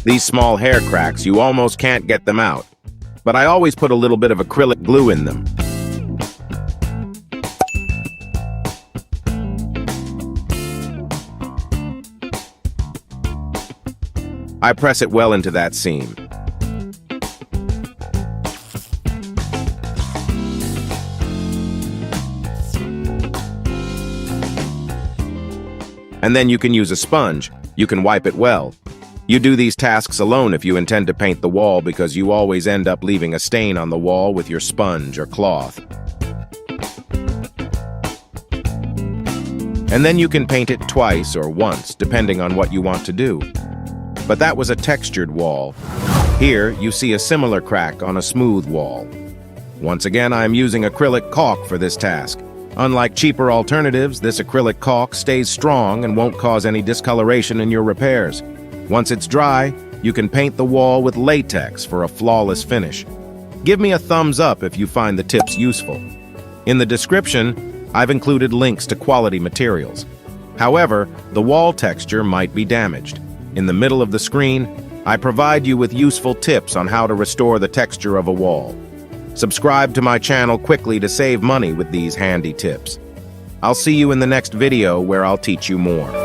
These small hair cracks, you almost can't get them out. But I always put a little bit of acrylic glue in them. I press it well into that seam. And then you can use a sponge. You can wipe it well. You do these tasks alone if you intend to paint the wall, because you always end up leaving a stain on the wall with your sponge or cloth. And then you can paint it twice or once, depending on what you want to do. But that was a textured wall. Here, you see a similar crack on a smooth wall. Once again, I am using acrylic caulk for this task. Unlike cheaper alternatives, this acrylic caulk stays strong and won't cause any discoloration in your repairs. Once it's dry, you can paint the wall with latex for a flawless finish. Give me a thumbs up if you find the tips useful. In the description, I've included links to quality materials. However, the wall texture might be damaged. In the middle of the screen, I provide you with useful tips on how to restore the texture of a wall. Subscribe to my channel quickly to save money with these handy tips. I'll see you in the next video where I'll teach you more.